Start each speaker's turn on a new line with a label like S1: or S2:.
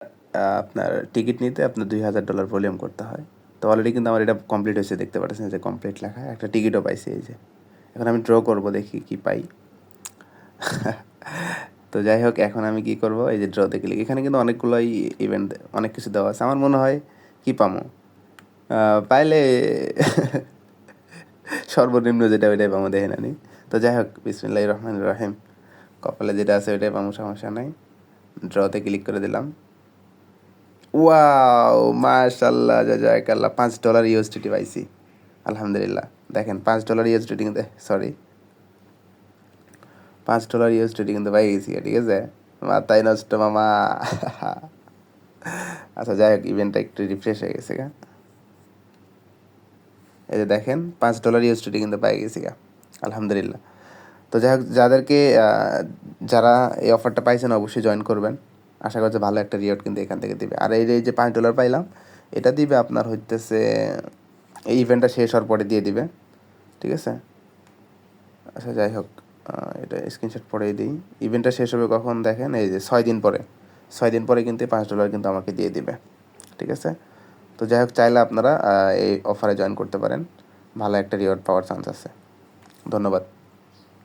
S1: আপনার টিকিট নিতে আপনার $2000 ভলিউম করতে হয়। তো অলরেডি কিন্তু আমার এটা কমপ্লিট হয়েছে, দেখতে পাচ্ছেন যে কমপ্লিট লেখা, একটা টিকিটও পাইছি এই যে। এখন আমি ড্র করব, দেখি কি পাই। তো যাই হোক, এখন আমি কি করব, এই যে ড্রতে ক্লিক, এখানে কিন্তু অনেকগুলোই ইভেন্ট, অনেক কিছু দেওয়া আছে। আমার মনে হয় কি পামো, পাইলে সর্বনিম্ন যেটা ওইটাই পাবো, দেখে নানি। তো যাই হোক, বিসমিল্লাহির রহমানির রহিম, কপালে যেটা আছে ওইটাই পাবো, সমস্যা নাই। ড্রতে ক্লিক করে দিলাম। ওয়াও, মাশাল্লাহ, জাযাকাল্লাহ, $5 ইউএসডিটি পাইছি, আলহামদুলিল্লাহ। দেখেন $5 ইউএসডিটি কিন্তু, সরি, $5 ইউএসডিটি কিন্তু পাই গেছি, ঠিক আছে। মাথায় নষ্ট মামা। আচ্ছা যাই হোক, ইভেন্টটা একটু রিফ্রেশ হয়ে গেছে গা। এই যে দেখেন $5 ইউএসডিটি কিন্তু পাই গেছি গা, আলহামদুলিল্লাহ। তো যাই হোক, যারা এই অফারটা পাইছেন অবশ্যই জয়েন করবেন। আশা করছি ভালো একটা রিওয়ার্ড কিন্তু এখান থেকে দিবে। আর এই যে $5 পাইলাম, এটা দিবে আপনার হইতেছে এই ইভেন্টটা শেষ হওয়ার পরে দিয়ে দিবে, ঠিক আছে। আচ্ছা যাই হোক, এটা স্ক্রিনশট পরেই দিই। ইভেন্টটা শেষ হবে কখন দেখেন, এই যে 6 দিন পরে, 6 দিন পরে কিন্তু $5 কিন্তু আমাকে দিয়ে দিবে, ঠিক আছে। তো যাই হোক, চাইলে আপনারা এই অফারে জয়েন করতে পারেন, ভালো একটা রিওয়ার্ড পাওয়ার চান্স আছে। ধন্যবাদ।